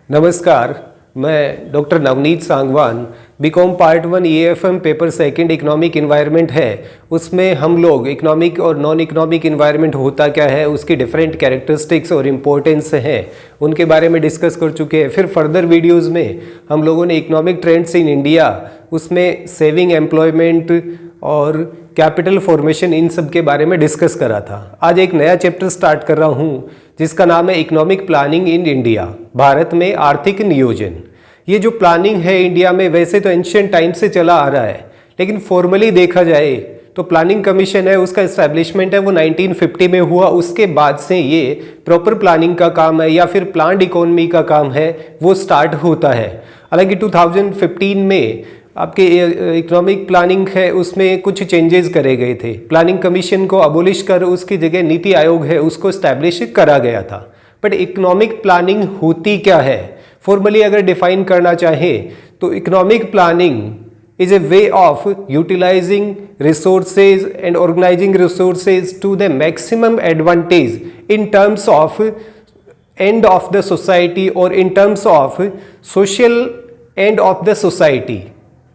नमस्कार, मैं doctor Navneet Sangwan. BCom part 1 EAFM paper second economic environment है। उसमें हम लोग इकोनॉमिक और नॉन इकोनॉमिक इन्वायरमेंट होता क्या है, उसकी डिफरेंट कैरेक्टरिस्टिक्स और इम्पोर्टेंस हैं, उनके बारे में डिस्कस कर चुके हैं। फिर फर्दर वीडियोस में हम लोगों ने इकोनॉमिक ट्रेंड्स इन इंडिया, उसमें सेविंग, एम्प्लॉयमेंट और कैपिटल फॉर्मेशन, इन सब के बारे में डिस्कस करा था। आज एक नया चैप्टर स्टार्ट कर रहा हूँ जिसका नाम है economic planning in India, Bharat में आर्थिक नियोजन। ये जो प्लानिंग है इंडिया में, वैसे तो एंशिएंट टाइम से चला आ रहा है, लेकिन फॉर्मली देखा जाए तो प्लानिंग कमीशन है, उसका इस्टेब्लिशमेंट है वो 1950 में हुआ। उसके बाद से ये प्रॉपर प्लानिंग का काम है या फिर प्लान्ड इकोनॉमी का काम है, वो स्टार्ट होता है। हालांकि 2015 में आपके इकोनॉमिक प्लानिंग है उसमें कुछ चेंजेस करे गए थे। प्लानिंग कमीशन को अबोलिश कर उसकी जगह नीति आयोग है उसको स्टैब्लिश करा गया था। बट इकोनॉमिक प्लानिंग होती क्या है, फॉर्मली अगर डिफाइन करना चाहें तो economic planning is a way of utilising resources and organising resources to the maximum advantage in terms of end of the society और in terms of social end of the society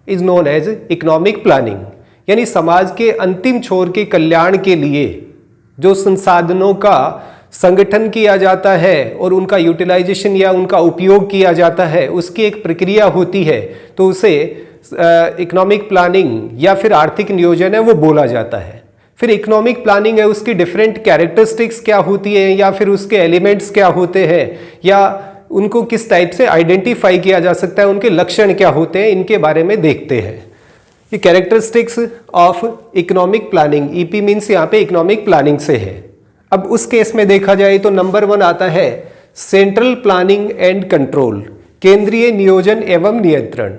is known as economic planning. यानी समाज के अंतिम छोर के कल्याण के लिए जो संसाधनों का संगठन किया जाता है और उनका यूटिलाइजेशन या उनका उपयोग किया जाता है, उसकी एक प्रक्रिया होती है, तो उसे इकोनॉमिक प्लानिंग या फिर आर्थिक नियोजन है वो बोला जाता है। फिर इकोनॉमिक प्लानिंग है, उसकी डिफरेंट कैरेक्टरिस्टिक्स क्या होती है या फिर उसके एलिमेंट्स क्या होते हैं या उनको किस टाइप से आइडेंटिफाई किया जा सकता है, उनके लक्षण क्या होते हैं, इनके बारे में देखते हैं। ये characteristics of economic planning, EP means यहाँ पे इकोनॉमिक प्लानिंग से है। अब उस केस में देखा जाए तो नंबर 1 आता है सेंट्रल प्लानिंग एंड कंट्रोल, केंद्रीय नियोजन एवं नियंत्रण।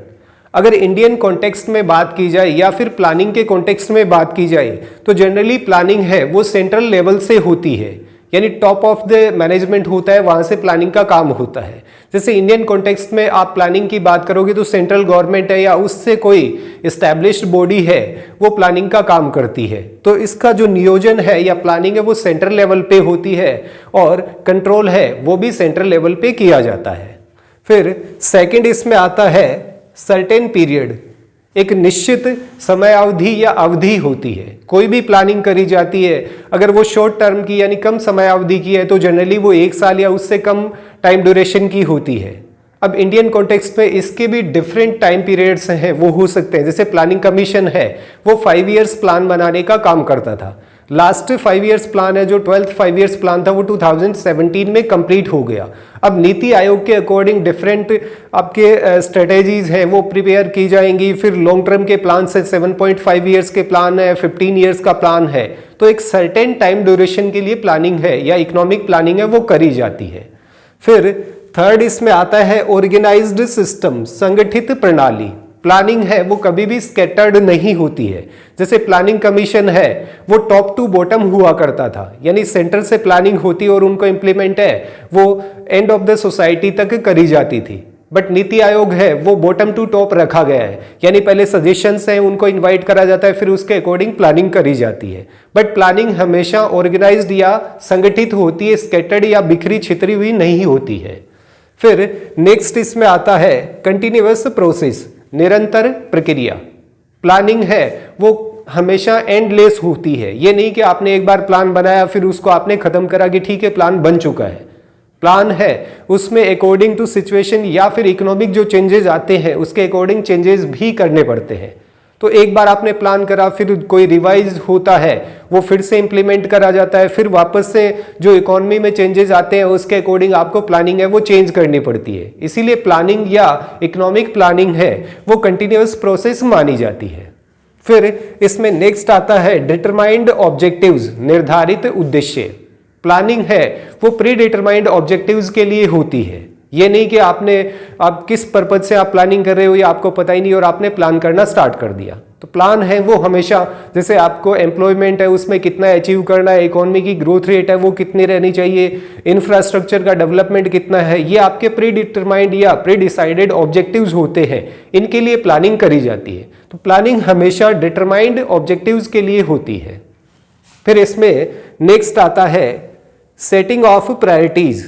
अगर इंडियन कॉन्टेक्स्ट में बात की जाए या फिर प्लानिंग के कॉन्टेक्स्ट में बात की जाए तो जनरली प्लानिंग है वो सेंट्रल लेवल से होती है, यानी टॉप ऑफ द मैनेजमेंट होता है, वहां से प्लानिंग का काम होता है। जैसे इंडियन कॉन्टेक्स्ट में आप प्लानिंग की बात करोगे तो सेंट्रल गवर्नमेंट है या उससे कोई एस्टैब्लिश्ड बॉडी है वो प्लानिंग का काम करती है। तो इसका जो नियोजन है या प्लानिंग है वो सेंट्रल लेवल पे होती है और कंट्रोल है वो भी सेंट्रल लेवल पे किया जाता है। फिर सेकंड इसमें आता है सर्टेन पीरियड, एक निश्चित समय अवधि या अवधि होती है। कोई भी प्लानिंग करी जाती है, अगर वो शॉर्ट टर्म की यानी कम समय अवधि की है तो जनरली वो 1 साल या उससे कम टाइम ड्यूरेशन की होती है। अब इंडियन कॉन्टेक्स्ट में इसके भी डिफरेंट टाइम पीरियड्स हैं, वो हो सकते हैं। जैसे प्लानिंग कमीशन है वो 5 ईयर्स प्लान बनाने का काम करता था। लास्ट 5 ईयर्स प्लान है जो 12th 5 ईयर्स प्लान था वो 2017 में कंप्लीट हो गया। अब नीति आयोग के अकॉर्डिंग डिफरेंट आपके स्ट्रेटेजीज हैं वो प्रिपेयर की जाएंगी। फिर लॉन्ग टर्म के प्लान से 7.5 ईयर्स के प्लान है, 15 ईयर्स का प्लान है। तो एक सर्टेन टाइम ड्यूरेशन के लिए प्लानिंग है या इकोनॉमिक प्लानिंग है वो करी जाती है। फिर थर्ड इसमें आता है ऑर्गेनाइज्ड सिस्टम, संगठित प्रणाली। प्लानिंग है वो कभी भी स्कैटर्ड नहीं होती है। जैसे प्लानिंग कमीशन है वो टॉप टू बॉटम हुआ करता था, यानी सेंटर से प्लानिंग होती और उनको इम्प्लीमेंट है वो एंड ऑफ द सोसाइटी तक करी जाती थी। बट नीति आयोग है वो बॉटम टू टॉप रखा गया है, यानी पहले सजेशंस हैं उनको इनवाइट करा जाता है, फिर उसके अकॉर्डिंग प्लानिंग करी जाती है। बट प्लानिंग हमेशा ऑर्गेनाइज्ड या संगठित होती है, स्कैटर्ड या बिखरी छितरी हुई नहीं होती है। फिर नेक्स्ट इसमें आता है कंटिन्यूअस प्रोसेस, निरंतर प्रक्रिया। प्लानिंग है वो हमेशा एंडलेस होती है। ये नहीं कि आपने एक बार प्लान बनाया फिर उसको आपने खत्म करा कि ठीक है प्लान बन चुका है। प्लान है उसमें अकॉर्डिंग टू सिचुएशन या फिर इकोनॉमिक जो चेंजेस आते हैं उसके अकॉर्डिंग चेंजेस भी करने पड़ते हैं। तो एक बार आपने प्लान करा फिर कोई रिवाइज होता है वो फिर से इंप्लीमेंट करा जाता है, फिर वापस से जो इकोनॉमी में चेंजेस आते हैं उसके अकॉर्डिंग आपको प्लानिंग है वो चेंज करनी पड़ती है। इसीलिए प्लानिंग या इकोनॉमिक प्लानिंग है वो कंटिन्यूअस प्रोसेस मानी जाती है। फिर इसमें नेक्स्ट आता है डिटरमाइंड ऑब्जेक्टिव्स, निर्धारित उद्देश्य। प्लानिंग है वो प्री डिटरमाइंड ऑब्जेक्टिव्स के लिए होती है। ये नहीं कि आप किस पर्पज से आप प्लानिंग कर रहे हो या आपको पता ही नहीं और आपने प्लान करना स्टार्ट कर दिया। तो प्लान है वो हमेशा, जैसे आपको एम्प्लॉयमेंट है उसमें कितना अचीव करना है, इकोनॉमी की ग्रोथ रेट है वो कितनी रहनी चाहिए, इंफ्रास्ट्रक्चर का डेवलपमेंट कितना है, ये आपके प्री डिटरमाइंड या प्री डिसाइडेड ऑब्जेक्टिव्स होते हैं, इनके लिए प्लानिंग करी जाती है। तो प्लानिंग हमेशा डिटरमाइंड ऑब्जेक्टिव्स के लिए होती है। फिर इसमें नेक्स्ट आता है सेटिंग ऑफ प्रायोरिटीज।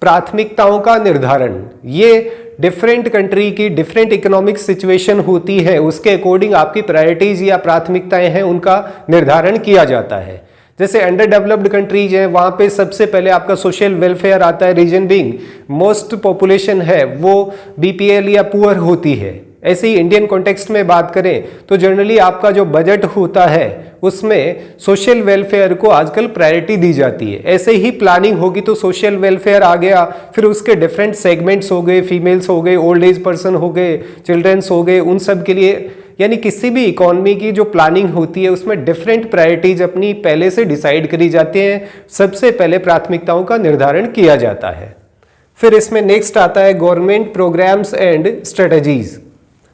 प्राथमिकताओं का निर्धारण, ये डिफरेंट कंट्री की डिफरेंट इकोनॉमिक सिचुएशन होती है, उसके अकॉर्डिंग आपकी प्रायोरिटीज या प्राथमिकताएं हैं उनका निर्धारण किया जाता है। जैसे अंडर डेवलप्ड कंट्रीज हैं, वहाँ पे सबसे पहले आपका सोशल वेलफेयर आता है, रीजन बीइंग मोस्ट पॉपुलेशन है वो बीपीएल या पुअर होती है। ऐसे ही इंडियन कॉन्टेक्स्ट में बात करें तो जनरली आपका जो बजट होता है उसमें सोशल वेलफेयर को आजकल प्रायोरिटी दी जाती है। ऐसे ही प्लानिंग होगी तो सोशल वेलफेयर आ गया, फिर उसके डिफरेंट सेगमेंट्स हो गए, फीमेल्स हो गए, ओल्ड एज पर्सन हो गए, चिल्ड्रंस हो गए, उन सब के लिए, यानी किसी भी इकोनॉमी की जो प्लानिंग होती है उसमें डिफरेंट प्रायोरिटीज अपनी पहले से डिसाइड करी जाती हैं। सबसे पहले प्राथमिकताओं का निर्धारण किया जाता है। फिर इसमें नेक्स्ट आता है गवर्नमेंट प्रोग्राम्स एंड स्ट्रेटजीज,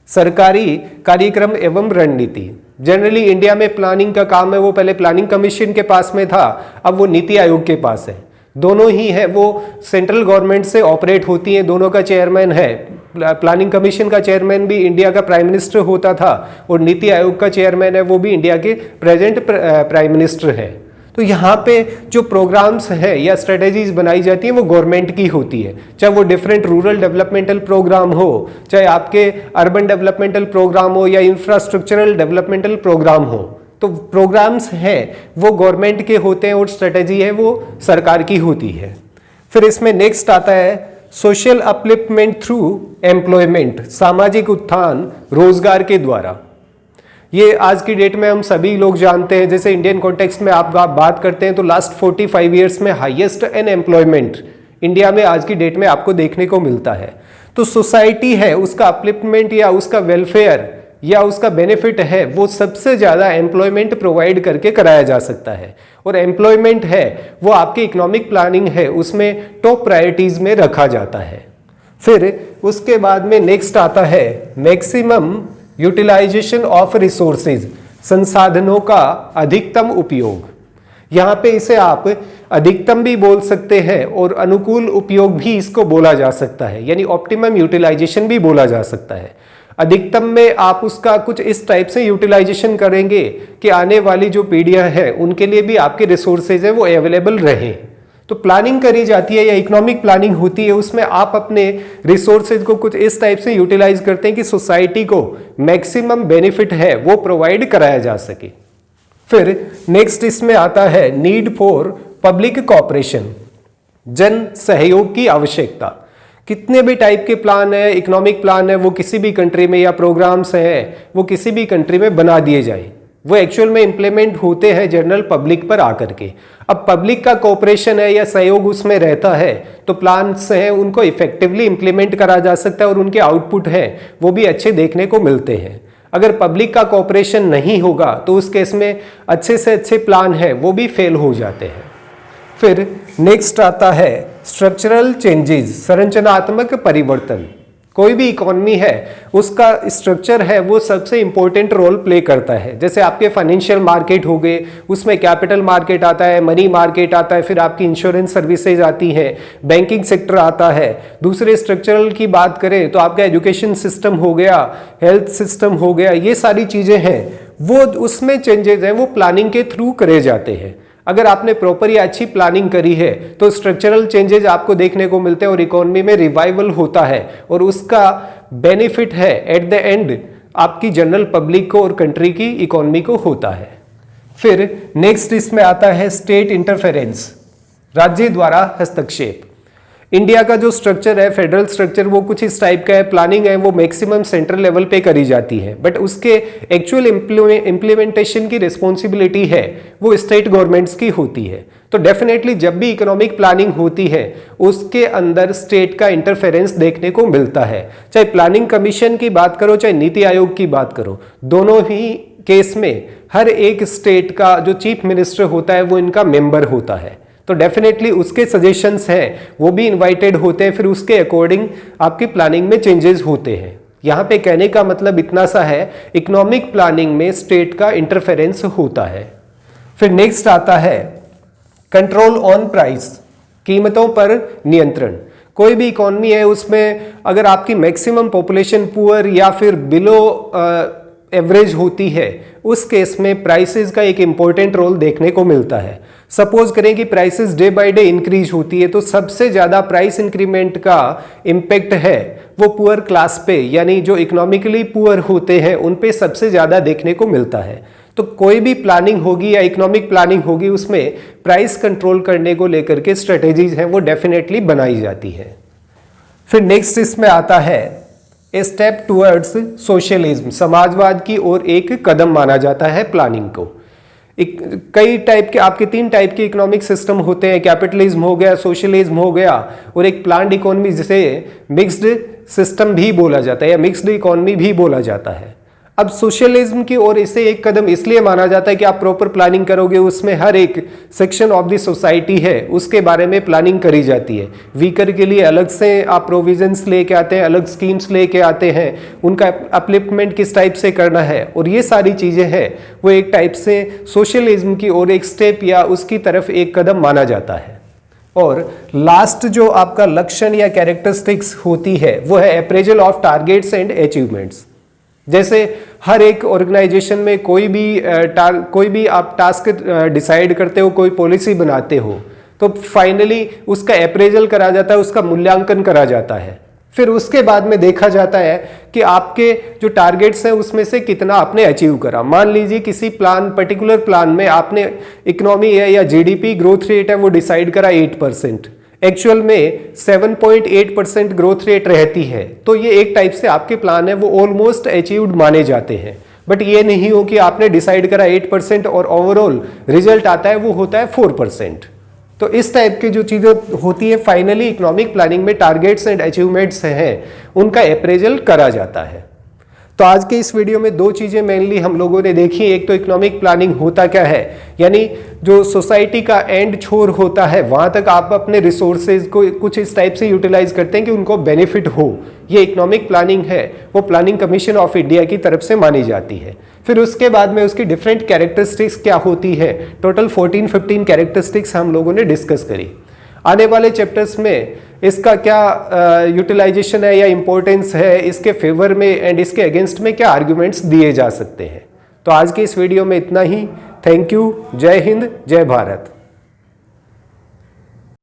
सरकारी कार्यक्रम एवं रणनीति। जनरली इंडिया में प्लानिंग का काम है वो पहले प्लानिंग कमीशन के पास में था, अब वो नीति आयोग के पास है। दोनों ही है वो सेंट्रल गवर्नमेंट से ऑपरेट होती हैं, दोनों का चेयरमैन है। प्लानिंग कमीशन का चेयरमैन भी इंडिया का प्राइम मिनिस्टर होता था और नीति आयोग का चेयरमैन है वो भी इंडिया के प्रेजेंट प्राइम मिनिस्टर है। तो यहाँ पे जो प्रोग्राम्स हैं या स्ट्रेटेजीज बनाई जाती हैं वो गवर्नमेंट की होती है, चाहे वो डिफरेंट रूरल डेवलपमेंटल प्रोग्राम हो, चाहे आपके अर्बन डेवलपमेंटल प्रोग्राम हो या इंफ्रास्ट्रक्चरल डेवलपमेंटल प्रोग्राम हो। तो प्रोग्राम्स हैं वो गवर्नमेंट के होते हैं और स्ट्रेटेजी है वो सरकार की होती है। फिर इसमें नेक्स्ट आता है सोशल अपलिफ्टमेंट थ्रू एम्प्लॉयमेंट, सामाजिक उत्थान रोजगार के द्वारा। ये आज की डेट में हम सभी लोग जानते हैं, जैसे इंडियन कॉन्टेक्स्ट में आप बात करते हैं तो लास्ट 45 ईयर्स में हाईएस्ट अनएम्प्लॉयमेंट इंडिया में आज की डेट में आपको देखने को मिलता है। तो सोसाइटी है उसका अपलिफ्टमेंट या उसका वेलफेयर या उसका बेनिफिट है वो सबसे ज़्यादा एम्प्लॉयमेंट प्रोवाइड करके कराया जा सकता है, और एम्प्लॉयमेंट है वो आपकी इकोनॉमिक प्लानिंग है उसमें टॉप प्रायोरिटीज में रखा जाता है। फिर उसके बाद में नेक्स्ट आता है मैक्सिमम यूटिलाइजेशन ऑफ रिसोर्सेज, संसाधनों का अधिकतम उपयोग। यहाँ पे इसे आप अधिकतम भी बोल सकते हैं और अनुकूल उपयोग भी इसको बोला जा सकता है, यानी ऑप्टिमम यूटिलाइजेशन भी बोला जा सकता है। अधिकतम में आप उसका कुछ इस टाइप से यूटिलाइजेशन करेंगे कि आने वाली जो पीढ़ियां हैं उनके लिए भी आपके रिसोर्सेज है वो अवेलेबल रहें। तो प्लानिंग करी जाती है या इकोनॉमिक प्लानिंग होती है उसमें आप अपने रिसोर्सेज को कुछ इस टाइप से यूटिलाइज करते हैं कि सोसाइटी को मैक्सिमम बेनिफिट है वो प्रोवाइड कराया जा सके। फिर नेक्स्ट इसमें आता है नीड फॉर पब्लिक कोऑपरेशन, जन सहयोग की आवश्यकता। कितने भी टाइप के प्लान है, इकोनॉमिक प्लान है, वो किसी भी कंट्री में या प्रोग्राम्स हैं वो किसी भी कंट्री में बना दिए जाए, वो एक्चुअल में इंप्लीमेंट होते हैं जनरल पब्लिक पर आकर के। अब पब्लिक का कोऑपरेशन है या सहयोग उसमें रहता है तो प्लान्स हैं उनको इफेक्टिवली इंप्लीमेंट करा जा सकता है और उनके आउटपुट हैं वो भी अच्छे देखने को मिलते हैं। अगर पब्लिक का कोऑपरेशन नहीं होगा तो उस केस में अच्छे से अच्छे प्लान हैं वो भी फेल हो जाते हैं। फिर नेक्स्ट आता है स्ट्रक्चरल चेंजेस, संरचनात्मक परिवर्तन। कोई भी इकोनॉमी है उसका स्ट्रक्चर है वो सबसे इंपॉर्टेंट रोल प्ले करता है। जैसे आपके फाइनेंशियल मार्केट हो गए, उसमें कैपिटल मार्केट आता है, मनी मार्केट आता है, फिर आपकी इंश्योरेंस सर्विसेज आती हैं, बैंकिंग सेक्टर आता है। दूसरे स्ट्रक्चरल की बात करें तो आपका एजुकेशन सिस्टम हो गया, हेल्थ सिस्टम हो गया, ये सारी चीज़ें हैं वो उसमें चेंजेस हैं वो प्लानिंग के थ्रू करे जाते हैं। अगर आपने प्रॉपर या अच्छी प्लानिंग करी है तो स्ट्रक्चरल चेंजेस आपको देखने को मिलते हैं और इकोनॉमी में रिवाइवल होता है और उसका बेनिफिट है एट द एंड आपकी जनरल पब्लिक को और कंट्री की इकोनॉमी को होता है। फिर नेक्स्ट इसमें आता है स्टेट इंटरफेरेंस, राज्य द्वारा हस्तक्षेप। इंडिया का जो स्ट्रक्चर है फेडरल स्ट्रक्चर वो कुछ इस टाइप का है, प्लानिंग है वो मैक्सिमम सेंट्रल लेवल पे करी जाती है, बट उसके एक्चुअल इम्प्लीमेंटेशन की रिस्पॉन्सिबिलिटी है वो स्टेट गवर्नमेंट्स की होती है। तो डेफिनेटली जब भी इकोनॉमिक प्लानिंग होती है उसके अंदर स्टेट का इंटरफेरेंस देखने को मिलता है। चाहे प्लानिंग कमीशन की बात करो चाहे नीति आयोग की बात करो, दोनों ही केस में हर एक स्टेट का जो चीफ मिनिस्टर होता है वो इनका मेंबर होता है। तो डेफिनेटली उसके सजेशंस हैं वो भी इनवाइटेड होते हैं, फिर उसके अकॉर्डिंग आपकी प्लानिंग में चेंजेस होते हैं। यहाँ पे कहने का मतलब इतना सा है इकोनॉमिक प्लानिंग में स्टेट का इंटरफेरेंस होता है। फिर नेक्स्ट आता है कंट्रोल ऑन प्राइस, कीमतों पर नियंत्रण। कोई भी इकोनॉमी है उसमें अगर आपकी मैक्सिमम पॉपुलेशन पुअर या फिर बिलो एवरेज होती है उस केस में प्राइसेस का एक इम्पॉर्टेंट रोल देखने को मिलता है। सपोज करें कि prices day by day increase होती है, तो सबसे ज़्यादा प्राइस इंक्रीमेंट का इम्पैक्ट है वो पुअर क्लास पे, यानी जो इकोनॉमिकली पुअर होते हैं उन पे सबसे ज़्यादा देखने को मिलता है। तो कोई भी प्लानिंग होगी या इकोनॉमिक प्लानिंग होगी, उसमें प्राइस कंट्रोल करने को लेकर के स्ट्रेटेजीज हैं वो डेफिनेटली बनाई जाती है। फिर नेक्स्ट इसमें आता है ए स्टेप टुवर्ड्स सोशलिज्म, समाजवाद की ओर एक कदम माना जाता है प्लानिंग को। कई टाइप के आपके 3 टाइप के इकोनॉमिक सिस्टम होते हैं, कैपिटलिज्म हो गया, सोशलिज्म हो गया और एक प्लान्ड इकोनॉमी, जिसे मिक्स्ड सिस्टम भी बोला जाता है या मिक्स्ड इकोनॉमी भी बोला जाता है। अब सोशलिज्म की ओर इसे एक कदम इसलिए माना जाता है कि आप प्रॉपर प्लानिंग करोगे, उसमें हर एक सेक्शन ऑफ द सोसाइटी है उसके बारे में प्लानिंग करी जाती है। वीकर के लिए अलग से आप प्रोविजंस लेके आते हैं, अलग स्कीम्स लेके आते हैं, उनका अपलिफ्टमेंट किस टाइप से करना है, और ये सारी चीज़ें हैं वो एक टाइप से सोशलिज्म की ओर एक स्टेप या उसकी तरफ एक कदम माना जाता है। और लास्ट जो आपका लक्षण या कैरेक्टरिस्टिक्स होती है वो है appraisal of targets and achievements. जैसे हर एक ऑर्गेनाइजेशन में कोई भी आप टास्क डिसाइड करते हो, कोई पॉलिसी बनाते हो, तो फाइनली उसका अप्रेजल करा जाता है, उसका मूल्यांकन करा जाता है। फिर उसके बाद में देखा जाता है कि आपके जो टारगेट्स हैं उसमें से कितना आपने अचीव करा। मान लीजिए किसी पर्टिकुलर प्लान में आपने इकोनॉमी है या जीडीपी ग्रोथ रेट है वो डिसाइड करा 8%, एक्चुअल में 7.8% ग्रोथ रेट रहती है, तो ये एक टाइप से आपके प्लान है वो ऑलमोस्ट अचीव्ड माने जाते हैं। बट ये नहीं हो कि आपने डिसाइड करा 8% और ओवरऑल रिजल्ट आता है वो होता है 4%। तो इस टाइप की जो चीज़ें होती है, फाइनली इकोनॉमिक प्लानिंग में टारगेट्स एंड अचीवमेंट्स हैं उनका अप्रेजल करा जाता है। तो आज के इस वीडियो में 2 चीज़ें मेनली हम लोगों ने देखी। एक तो इकोनॉमिक प्लानिंग होता क्या है, यानी जो सोसाइटी का एंड छोर होता है वहाँ तक आप अपने रिसोर्सेज को कुछ इस टाइप से यूटिलाइज करते हैं कि उनको बेनिफिट हो, ये इकोनॉमिक प्लानिंग है, वो प्लानिंग कमीशन ऑफ इंडिया की तरफ से मानी जाती है। फिर उसके बाद में उसकी डिफरेंट कैरेक्टरिस्टिक्स क्या होती है, टोटल 14-15 कैरेक्टरिस्टिक्स हम लोगों ने डिस्कस करी। आने वाले चैप्टर्स में इसका क्या यूटिलाइजेशन है या इम्पोर्टेंस है, इसके फेवर में एंड इसके अगेंस्ट में क्या आर्ग्यूमेंट्स दिए जा सकते हैं। तो आज के इस वीडियो में इतना ही। Thank you. जय हिंद, जय भारत।